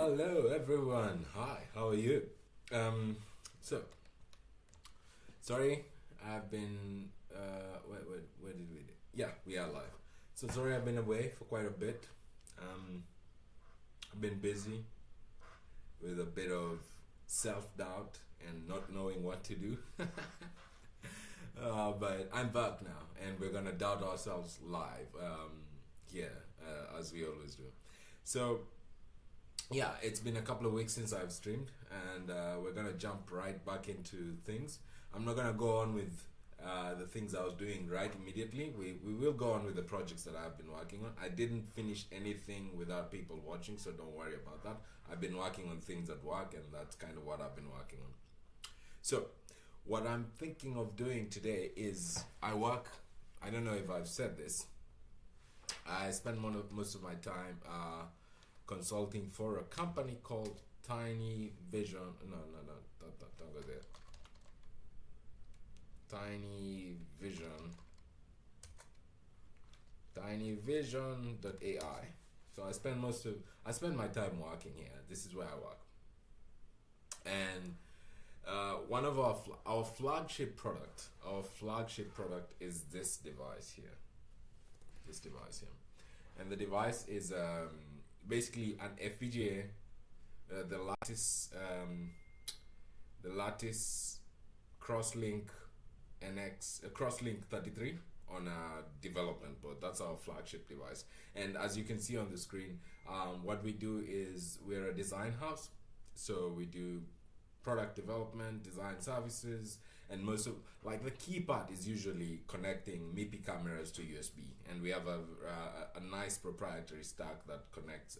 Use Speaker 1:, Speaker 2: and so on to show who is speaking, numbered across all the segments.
Speaker 1: Hello everyone. Hi, how are you? So sorry, I've been where did we? Yeah, we are live. So sorry, I've been away for quite a bit. I've been busy with a bit of self-doubt and not knowing what to do. But I'm back now, and we're gonna doubt ourselves live here, as we always do. So yeah, it's been a couple of weeks since I've streamed, and we're gonna jump right back into things. I'm not gonna go on with the things I was doing right immediately. We will go on with the projects that I've been working on. I didn't finish anything without people watching, so don't worry about that. I've been working on things at work, and that's kind of what I've been working on. So, what I'm thinking of doing today is I work. I don't know if I've said this. I spend most of my time consulting for a company called Tinyvision. No, don't go there. Tinyvision. Tinyvision.ai. So I spend my time working here. This is where I work. And one of our flagship product is this device here. And the device is basically an FPGA, the Latttice Crosslink Crosslink33 on a development board. That's our flagship device. And as you can see on the screen, what we do is we're a design house, so we do product development, design services, and most of the key part is usually connecting MIPI cameras to USB, and we have a nice proprietary stack that connects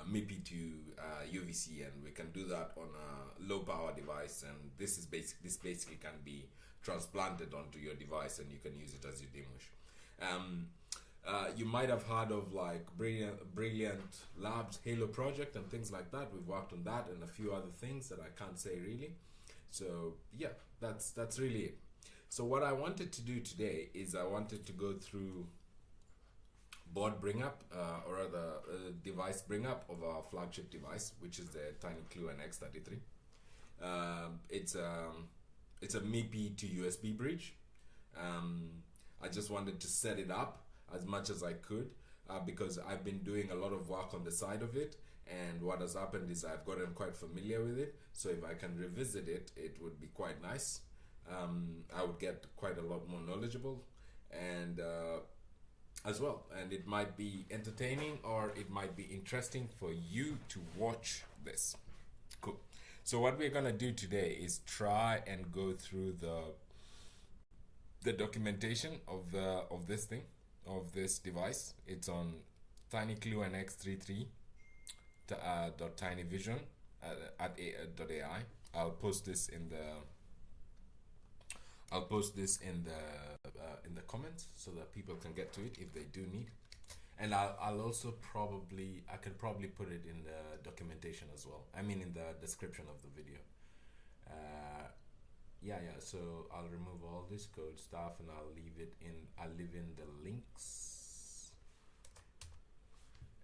Speaker 1: MIPI to UVC, and we can do that on a low power device, and this basically can be transplanted onto your device, and you can use it as you deem wish. You might have heard of Brilliant Labs Halo project and things like that. We've worked on that and a few other things that I can't say really. So yeah, that's really it. So what I wanted to do today is I wanted to go through board bring up, or rather device bring up of our flagship device, which is the Tinyclunx33. It's a MIPI to USB bridge. I just wanted to set it up as much as I could, because I've been doing a lot of work on the side of it, and what has happened is I've gotten quite familiar with it, so if I can revisit it, it would be quite nice. I would get quite a lot more knowledgeable, and as well, and it might be entertaining or it might be interesting for you to watch this. Cool. So what we're gonna do today is try and go through the documentation of this device. It's on Tinyclunx33 .tinyvision .ai. I'll post this in the comments so that people can get to it if they do need. And I'll also I can probably put it in the documentation as well. I mean in the description of the video. So I'll remove all this code stuff and I'll leave in the links,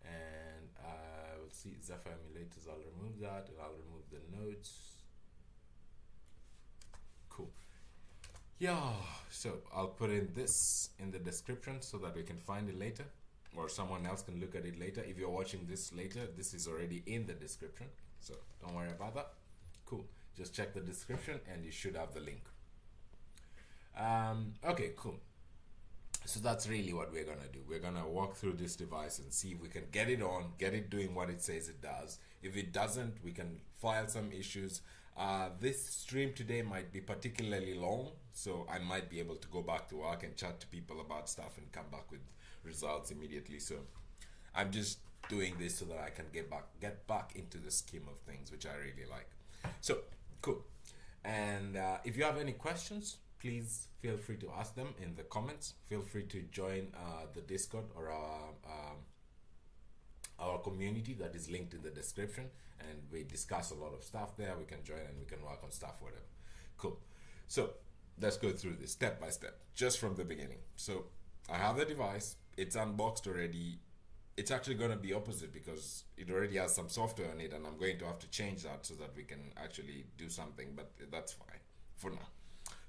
Speaker 1: and I will see Zephyr emulators. I'll remove that, and I'll remove the notes. Cool. Yeah, so I'll put in this in the description so that we can find it later, or someone else can look at it later. If you're watching this later, this is already in the description, so don't worry about that. Cool. Just check the description and you should have the link. Okay, cool. So that's really what we're gonna do. We're gonna walk through this device and see if we can get it on, get it doing what it says it does. If it doesn't, we can file some issues. This stream today might be particularly long, so I might be able to go back to work and chat to people about stuff and come back with results immediately. So I'm just doing this so that I can get back into the scheme of things, which I really like. So cool. And if you have any questions, please feel free to ask them in the comments. Feel free to join the Discord or our community that is linked in the description, and we discuss a lot of stuff there. We can join and we can work on stuff, whatever. Cool. So let's go through this step by step, just from the beginning. So I have the device. It's unboxed already it's actually going to be opposite because it already has some software on it, and I'm going to have to change that so that we can actually do something, but that's fine for now.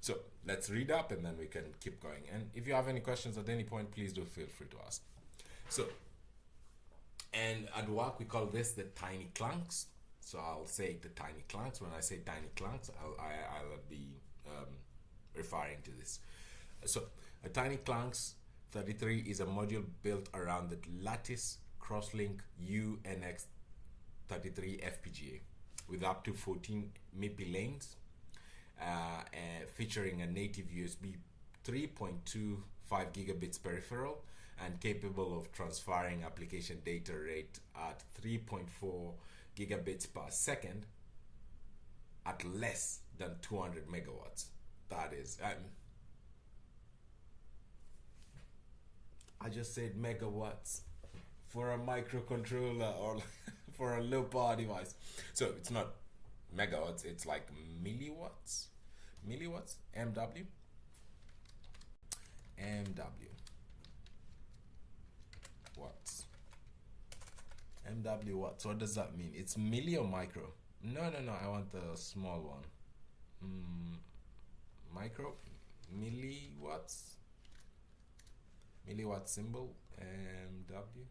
Speaker 1: So let's read up and then we can keep going. And if you have any questions at any point, please do feel free to ask. So, and at work we call this the Tinyclunx. So I'll say the Tinyclunx. When I say Tinyclunx, I'll be referring to this. So a Tinyclunx33 is a module built around the Latttice Crosslink UNX33 FPGA with up to 14 MIPI lanes, featuring a native USB 3.25 gigabits peripheral and capable of transferring application data rate at 3.4 gigabits per second at less than 200 megawatts. That is, I just said megawatts for a microcontroller or for a low power device. So it's not megawatts, it's like milliwatts. Milliwatts, MW. Watts. MW watts. What does that mean? It's milli or micro? No, I want the small one. Micro, milliwatts. Milliwatt symbol, MW.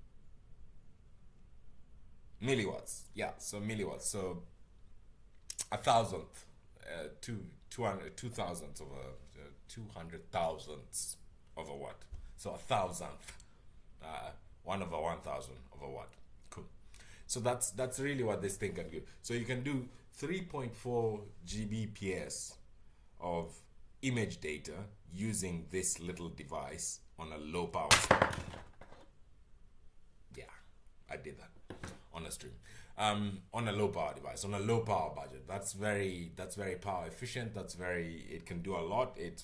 Speaker 1: Milliwatts, yeah, so milliwatts. So a thousandth, 200 thousandths of a 200 thousandths of a watt. So a thousandth, 1/1000 of a watt. Cool. So that's really what this thing can do. So you can do 3.4 Gbps of image data using this little device on a low power stream. Yeah, I did that on a stream. On a low power device, on a low power budget. That's very power efficient. It can do a lot. It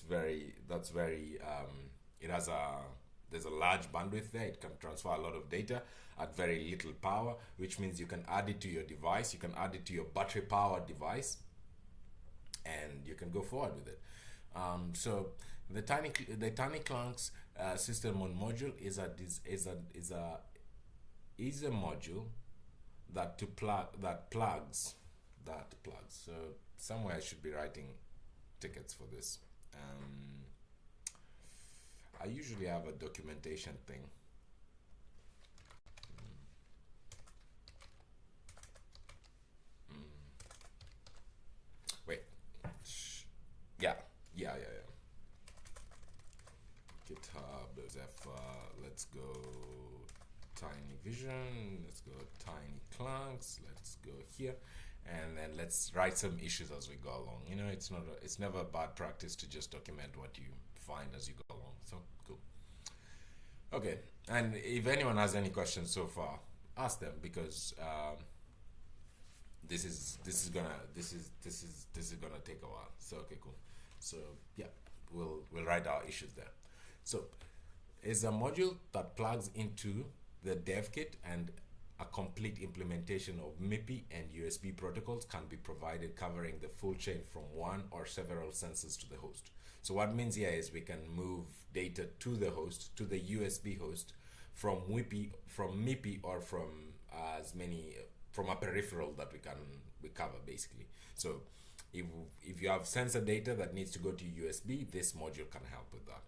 Speaker 1: has there's a large bandwidth there. It can transfer a lot of data at very little power, which means you can add it to your device. You can add it to your battery powered device, and you can go forward with it. So the Tinyclunx system on module is a module that plugs. So somewhere I should be writing tickets for this. I usually have a documentation thing. Wait. Yeah. GitHub, Zephyr, let's go Tinyvision, let's go Tinyclunx, let's go here, and then let's write some issues as we go along. You know, it's never a bad practice to just document what you find as you go along. So cool. Okay, and if anyone has any questions so far, ask them, because this is gonna take a while. So okay, cool. So yeah, we'll write our issues there. So it's a module that plugs into the dev kit, and a complete implementation of MIPI and USB protocols can be provided, covering the full chain from one or several sensors to the host. So what it means here is we can move data to the host, to the USB host, from MIPI or from a peripheral that we cover basically. So if you have sensor data that needs to go to USB, this module can help with that.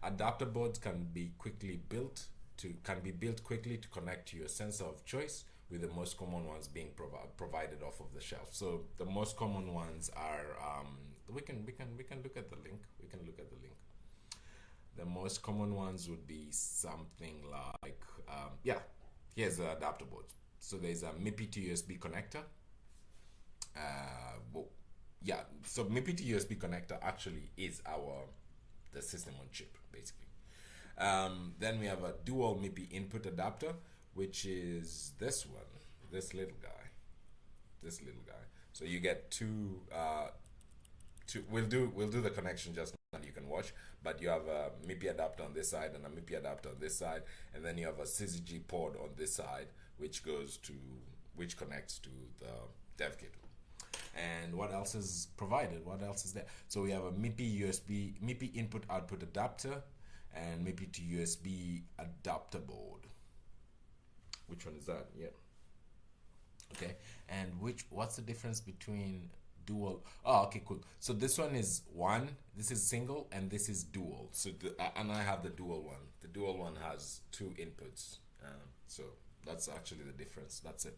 Speaker 1: Adapter boards can be built quickly to connect to your sensor of choice, with the most common ones being provided off of the shelf. So the most common ones are we can look at the link. The most common ones would be something like here's the adapter board. So there's a MIPI to USB connector. So MIPI to USB connector actually is the system on chip basically. Then we have a dual MIPI input adapter, which is this little guy. So you get two. We'll do the connection just now, and you can watch. But you have a MIPI adapter on this side and a MIPI adapter on this side, and then you have a syzyg port on this side, which connects to the dev kit. And what else is provided? What else is there? So we have a MIPI input output adapter, and MIPI to USB adapter board. which one is that? Yeah. Okay, and what's the difference between dual? Oh, okay, cool. So this one is one, this is single, and this is dual. So and I have the dual one. The dual one has two inputs. So that's actually the difference. That's it.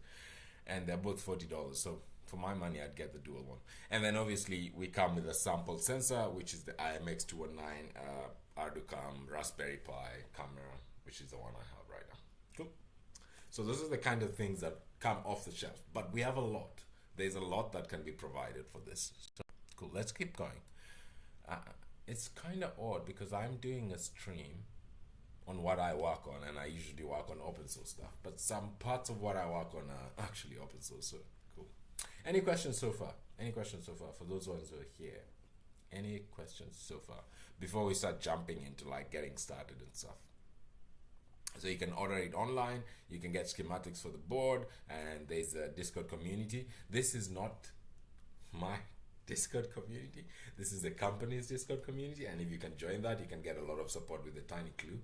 Speaker 1: And they're both $40. So for my money, I'd get the dual one. And then obviously we come with a sample sensor, which is the IMX219 Arducam Raspberry Pi camera, which is the one I have right now. Cool. So those are the kind of things that come off the shelf, but we have a lot. There's a lot that can be provided for this. So cool. Let's keep going. It's kind of odd because I'm doing a stream on what I work on, and I usually work on open source stuff, but some parts of what I work on are actually open source. So cool. Any questions so far? Any questions so far for those ones who are here? Any questions so far before we start jumping into like getting started and stuff? So you can order it online, you can get schematics for the board, and there's a Discord community. This is not my Discord community, this is the company's Discord community, and if you can join that, you can get a lot of support with the Tinyclunx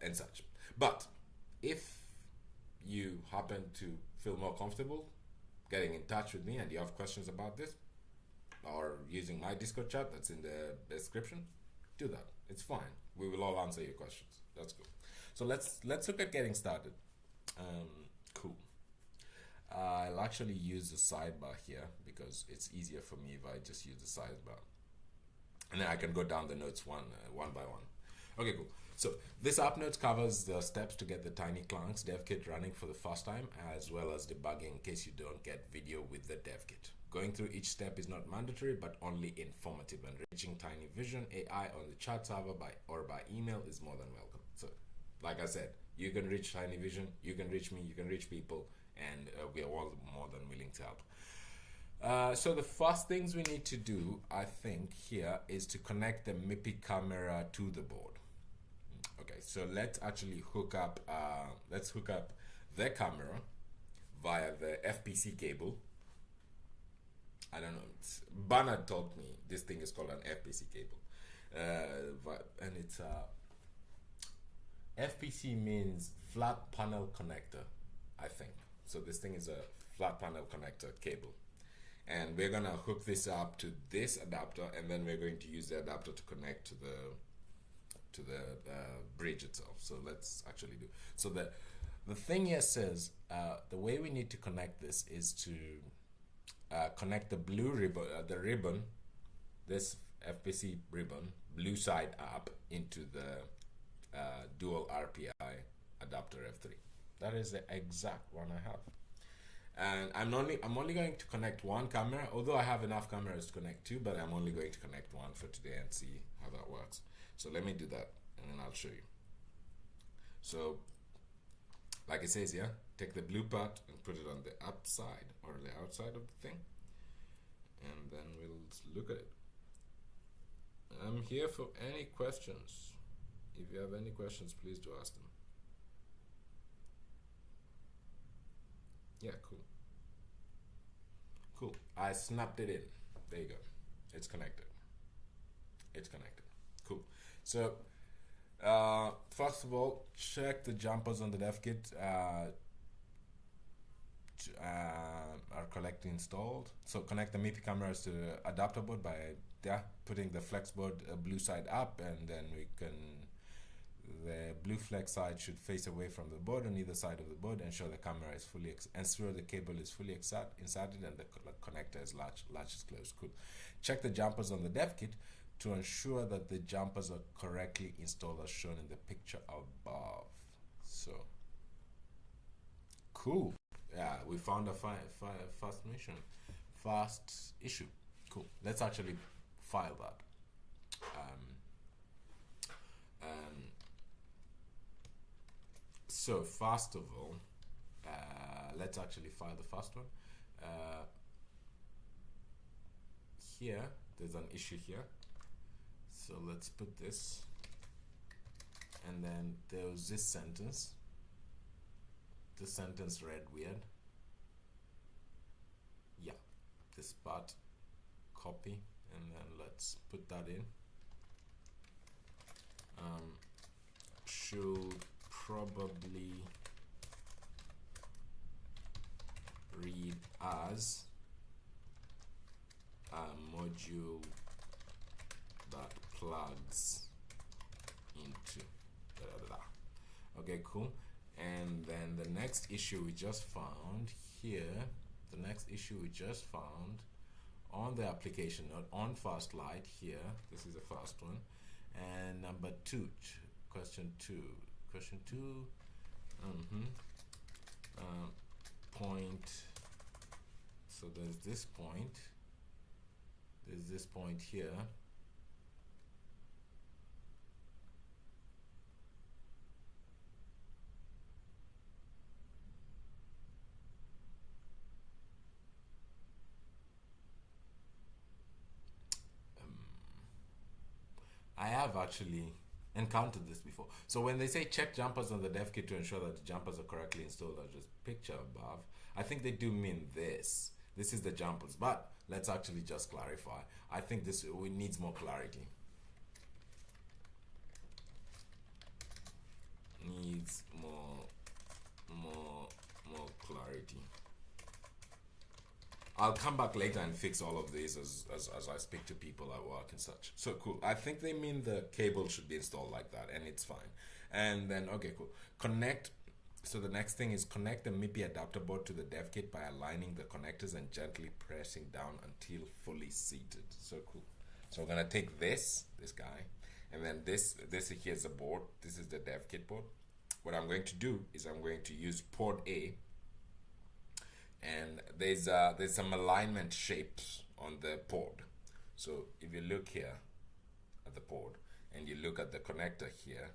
Speaker 1: and such. But if you happen to feel more comfortable getting in touch with me and you have questions about this, or using my Discord chat that's in the description, do that. It's fine. We will all answer your questions. That's cool. So let's look at getting started. Cool. I'll actually use the sidebar here because it's easier for me if I just use the sidebar, and then I can go down the notes one by one. Okay, cool. So this app notes covers the steps to get the Tinyclunx dev kit running for the first time, as well as debugging in case you don't get video with the dev kit. Going through each step is not mandatory, but only informative, and reaching Tinyvision AI on the chat server by email is more than welcome. So, like I said, you can reach Tinyvision, you can reach me, you can reach people, and we are all more than willing to help. So the first things we need to do, I think, here is to connect the MIPI camera to the board. Okay, so let's actually hook up. Let's hook up the camera via the FPC cable. I don't know. Bernard told me this thing is called an FPC cable, and it's FPC means flat panel connector, I think. So this thing is a flat panel connector cable, and we're gonna hook this up to this adapter, and then we're going to use the adapter to connect to the bridge itself. So let's actually do. So the thing here says the way we need to connect this is to connect the blue ribbon, this FPC ribbon, blue side up into the dual RPI adapter F3. That is the exact one I have. And I'm only going to connect one camera, although I have enough cameras to connect two, but I'm only going to connect one for today and see how that works. So let me do that, and then I'll show you. So, like it says here, take the blue part and put it on the upside or the outside of the thing, and then we'll look at it. I'm here for any questions. If you have any questions, please do ask them. Yeah, cool. Cool. I snapped it in. There you go. It's connected. It's connected. Cool. So, first of all, check the jumpers on the dev kit are correctly installed. So connect the MIPI cameras to the adapter board by putting the flex board blue side up, and then the blue flex side should face away from the board on either side of the board. Ensure the camera is ensure the cable is fully inserted and the connector is latch is closed. Cool. Check the jumpers on the dev kit to ensure that the jumpers are correctly installed as shown in the picture above. So, cool. Yeah, we found a fast issue. Cool. Let's actually file that. So first of all, let's actually file the first one. Here, there's an issue here. So let's put this, and then there was this sentence. This sentence read weird. Yeah, this part, copy, and then let's put that in. Should probably read as a module that plugs into da, da, da, da. Okay, cool. And then the next issue we just found here, on the application note on fast light here, this is the first one, and number two, question two, point. So there's this point here. I have actually encountered this before. So when they say check jumpers on the dev kit to ensure that the jumpers are correctly installed, as just picture above, I think they do mean this. This is the jumpers, but let's actually just clarify. I think this needs more clarity. Needs more clarity. I'll come back later and fix all of these as I speak to people at work and such. So cool. I think they mean the cable should be installed like that, and it's fine. And then, okay, cool. Connect. So the next thing is connect the MIPI adapter board to the dev kit by aligning the connectors and gently pressing down until fully seated. So cool. So we're gonna take this guy, and then this here's the board. This is the dev kit board. What I'm going to do is I'm going to use port A. And there's some alignment shapes on the port. So if you look here at the port and you look at the connector here,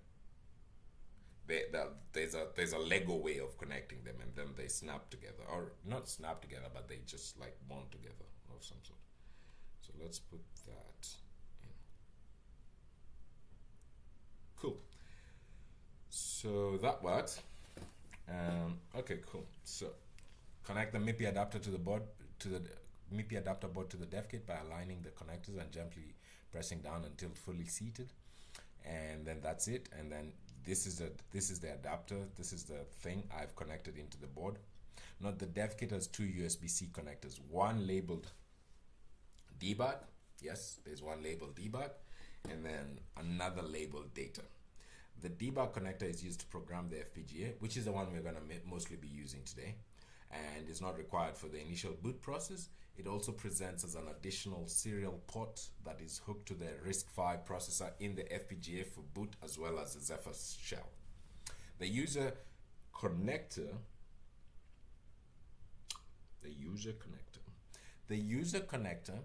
Speaker 1: there's a Lego way of connecting them, and then they snap together, or not snap together, but they just like bond together of some sort. So let's put that in. Cool. So that works. Okay, cool. So connect the MIPI adapter to the board, to the MIPI adapter board to the dev kit by aligning the connectors and gently pressing down until fully seated. And then that's it. And then this is the adapter. This is the thing I've connected into the board. Note the dev kit has two USB-C connectors. One labeled debug. Yes, there's one labeled debug, and then another labeled data. The debug connector is used to program the FPGA, which is the one we're going to mostly be using today, and is not required for the initial boot process. It also presents as an additional serial port that is hooked to the RISC-V processor in the FPGA for boot, as well as the Zephyr shell. The user connector,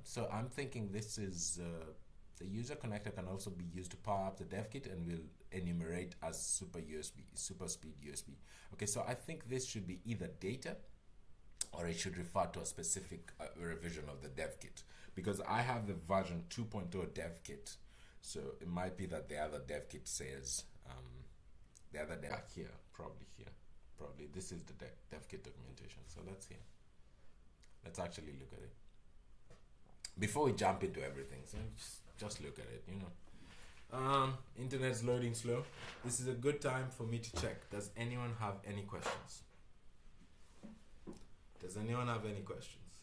Speaker 1: so I'm thinking this is, the user connector can also be used to power up the dev kit and will enumerate as super speed USB. Okay, so I think this should be either data, or it should refer to a specific revision of the dev kit, because I have the version 2.0 dev kit. So it might be that the other dev kit says, probably this is the dev kit documentation. So let's see. Let's actually look at it before we jump into everything. So just look at it, you know. Internet's loading slow. This is a good time for me to check. Does anyone have any questions? Does anyone have any questions?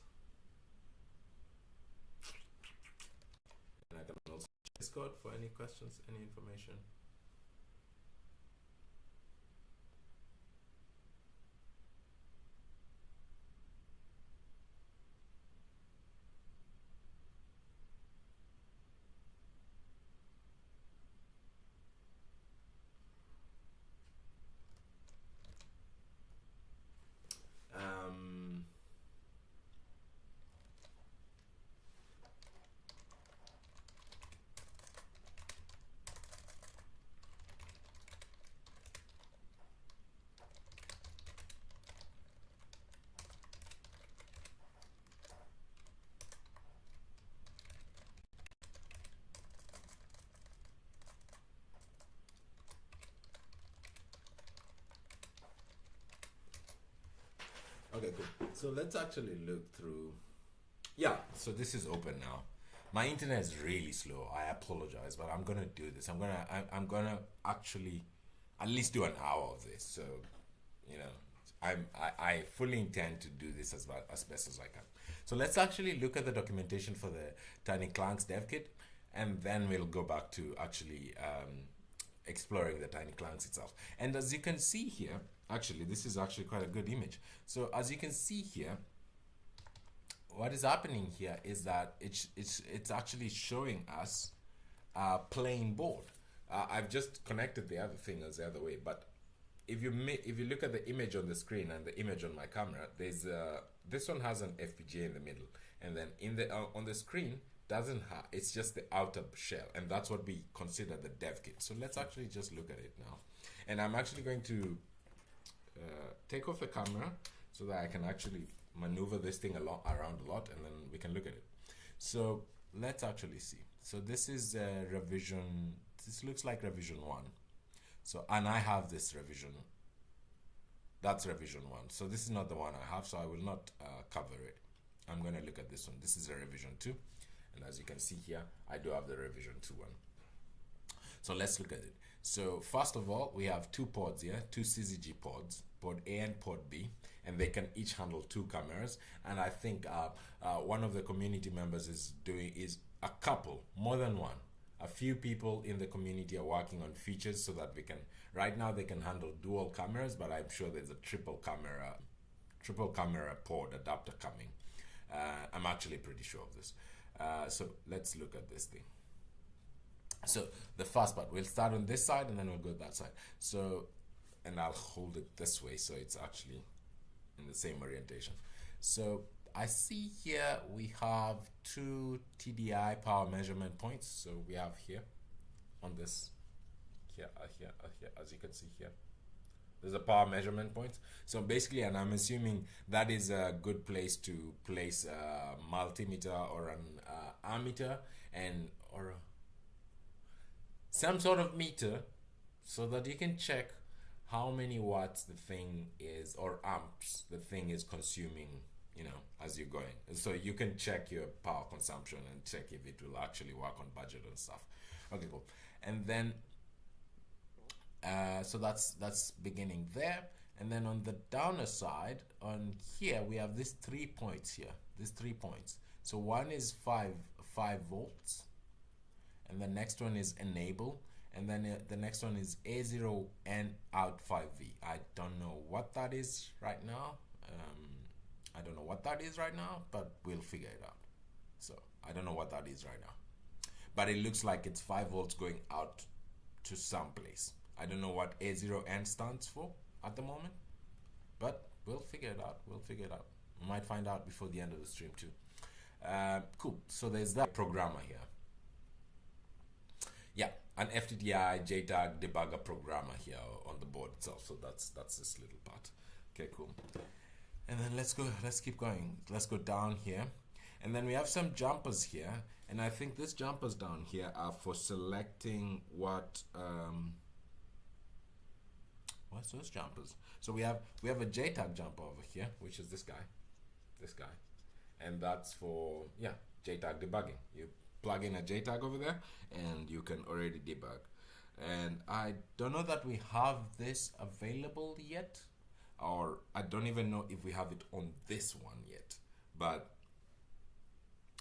Speaker 1: And I can also check Discord for any questions, any information. Okay, cool. So let's actually look through. Yeah, so this is open now. My internet is really slow. I apologize, but I'm gonna do this. I'm gonna actually at least do an hour of this. So, you know, I fully intend to do this as best as I can. So let's actually look at the documentation for the Tinyclunx dev kit, and then we'll go back to actually exploring the Tinyclunx itself. And as you can see here, actually this is actually quite a good image. So as you can see here, what is happening here is that it's actually showing us a plain board. I've just connected the other thing as the other way, but if you look at the image on the screen and the image on my camera, there's this one has an FPGA in the middle, and then on the screen doesn't have, it's just the outer shell, and that's what we consider the dev kit. So let's actually just look at it now, and I'm actually going to take off the camera so that I can actually maneuver this thing around a lot, and then we can look at it. So let's actually see. So this is revision. This looks like revision 1. So, and I have this revision. That's revision 1. So this is not the one I have, so I will not cover it. I'm going to look at this one. This is a revision 2. And as you can see here, I do have the revision 2 one. So let's look at it. So first of all, we have 2 pods here, 2 CZG pods, port A and port B, and they can each handle 2 cameras. And I think one of the community members is a couple, more than one. A few people in the community are working on features so that we can, right now they can handle dual cameras, but I'm sure there's a triple camera port adapter coming. I'm actually pretty sure of this. So let's look at this thing. So the first part, we'll start on this side and then we'll go that side. So, and I'll hold it this way so it's actually in the same orientation. So I see here we have 2 TDI power measurement points. So we have here on this, here, as you can see here, there's a power measurement point. So basically, and I'm assuming that is a good place to place a multimeter or an ammeter or some sort of meter, so that you can check how many watts the thing is, or amps the thing is consuming, you know, as you're going. So you can check your power consumption and check if it will actually work on budget and stuff. Okay, cool. And then so that's beginning there. And then on the downer side, on here we have these 3 points here, these 3 points. So one is 5 volts, and the next one is enable, and then the next one is A0 and out 5V. I don't know what that is right now. I don't know what that is right now, but we'll figure it out. So I don't know what that is right now, but it looks like it's 5 volts going out to some place. I don't know what A0N stands for at the moment, but we'll figure it out. We might find out before the end of the stream too. Cool. So there's that programmer here. Yeah, an FTDI JTAG debugger programmer here on the board itself. So that's this little part. Okay, cool. And then let's keep going. Let's go down here. And then we have some jumpers here. And I think these jumpers down here are for selecting what's those jumpers? So we have a JTAG jumper over here, which is this guy. And that's for, yeah, JTAG debugging. You plug in a JTAG over there and you can already debug. And I don't know that we have this available yet, or I don't even know if we have it on this one yet, but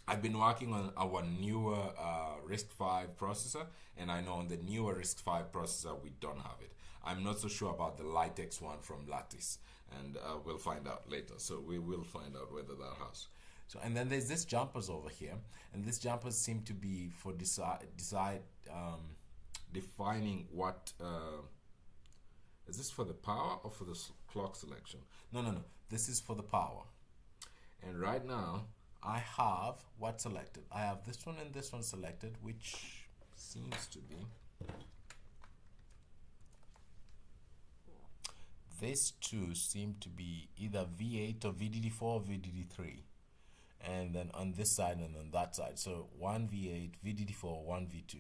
Speaker 1: I've been working on our newer RISC-V processor, and I know on the newer RISC-V processor we don't have it. I'm not so sure about the Latttice one from Latttice, and we'll find out later. So we will find out whether that has. So, and then there's this jumpers over here, and these jumpers seem to be for defining what is this for the power or for the clock selection? No. This is for the power. And right now I have what selected. I have this one and this one selected, which seems to be. These two seem to be either V8 or VDD4 or VDD3. And then on this side and on that side. So one V8, VDD4, one V2,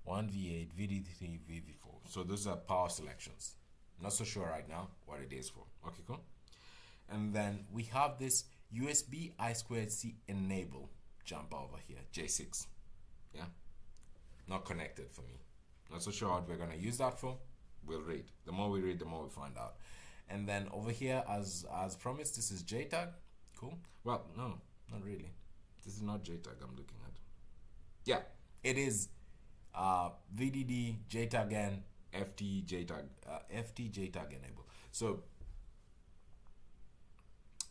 Speaker 1: one V8, VDD3, VV4. So those are power selections. Not so sure right now what it is for. Okay, cool. And then we have this USB I2C enable jumper over here, J6. Yeah, not connected for me. Not so sure what we're gonna use that for. We'll read. The more we read, the more we find out.
Speaker 2: And then over here, as promised, this is JTAG. Cool. Well, no, not really. This is not JTAG I'm looking at. Yeah, it is VDD JTAG N FT JTAG enable. So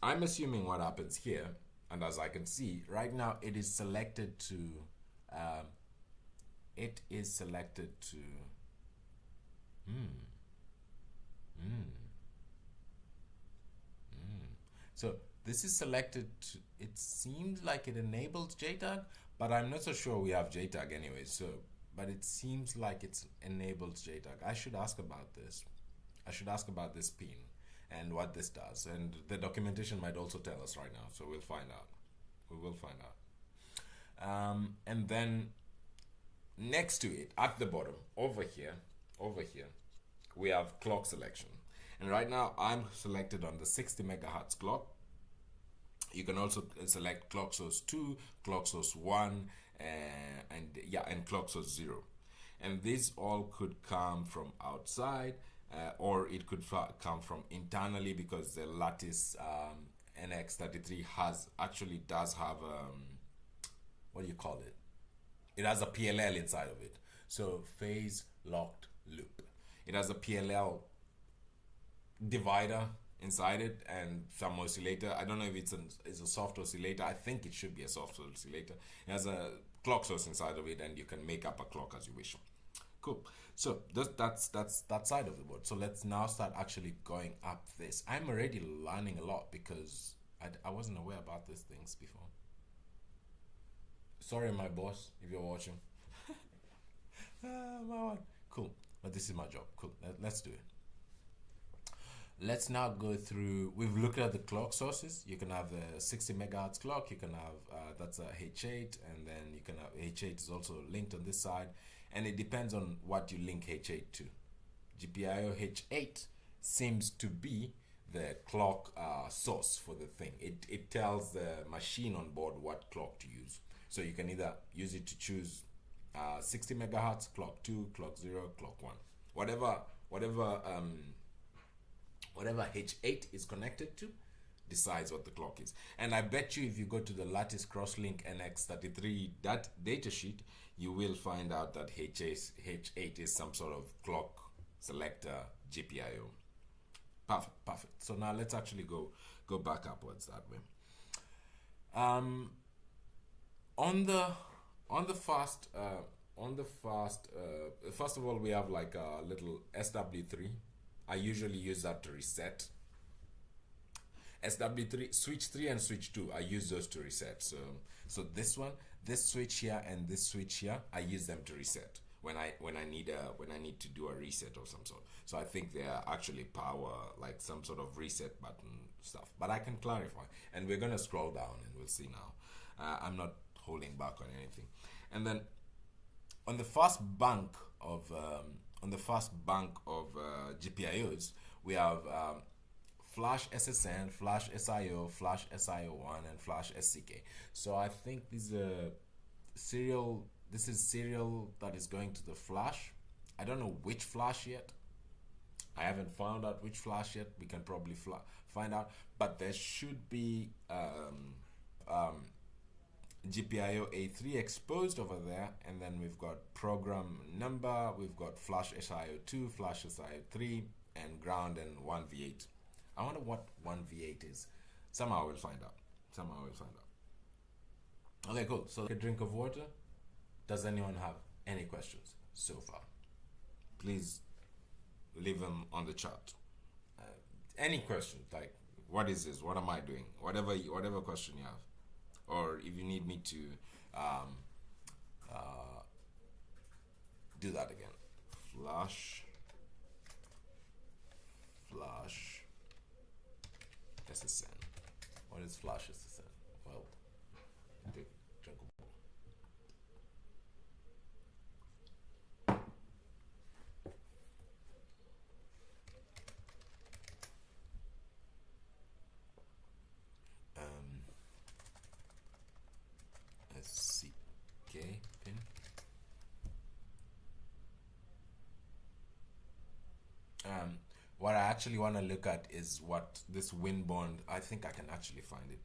Speaker 2: I'm assuming what happens here, and as I can see right now, it is selected to so this is selected to, it seems like it enables JTAG, but I'm not so sure we have JTAG anyway. So, but it seems like it enables JTAG. I should ask about this. I should ask about this pin and what this does. And the documentation might also tell us right now. So we'll find out. We will find out. And then next to it, at the bottom, over here, we have clock selection. And right now I'm selected on the 60 megahertz clock. You can also select clock source 2, clock source 1, and clock source 0. And these all could come from outside, or it could come from internally, because the Latttice NX33 does have what do you call it? It has a PLL inside of it. So phase locked loop. It has a PLL divider inside it and some oscillator. I don't know if it's a soft oscillator. I think it should be a soft oscillator. It has a clock source inside of it, and you can make up a clock as you wish. Cool. So that's that side of the board. So let's now start actually going up this. I'm already learning a lot because I wasn't aware about these things before. Sorry, my boss, if you're watching. Cool. But this is my job. Cool. Let's do it. Let's now go through. We've looked at the clock sources. You can have the 60 megahertz clock. You can have that's a H8, and then you can have H8 is also linked on this side, and it depends on what you link H8 to. GPIO H8 seems to be the clock source for the thing. It tells the machine on board what clock to use. So you can either use it to choose 60 megahertz, clock 2, clock 0, clock 1, whatever H8 is connected to decides what the clock is. And I bet you if you go to the Latttice Crosslink NX33 that datasheet, you will find out that H8 is some sort of clock selector GPIO. Perfect. So now let's actually go back upwards that way. First of all, we have like a little SW3. I usually use that to reset. SW3, switch 3 and switch 2, I use those to reset. So this one, this switch here and this switch here, I use them to reset when I need to do a reset of some sort. So I think they are actually power, like some sort of reset button stuff. But I can clarify, and we're gonna scroll down and we'll see now. I'm not holding back on anything. And then on the first bank of GPIOs, we have Flash SSN, Flash SIO, Flash SIO1, and Flash SCK. So I think this is serial that is going to the Flash. I don't know which Flash yet. I haven't found out which Flash yet. We can probably find out, but there should be GPIO A3 exposed over there, and then we've got program number, we've got Flash SIO2, Flash SIO3, and ground, and 1V8. I wonder what 1V8 is. Somehow we'll find out. Okay, cool. So a drink of water. Does anyone have any questions so far? Please leave them on the chat. Any questions, like what is this? What am I doing? Whatever question you have. Or if you need me to do that again. Flash SSN. What is Flash SSN? Well, take a drink of water. SCK pin. what I actually want to look at is what this Winbond. I think I can actually find it.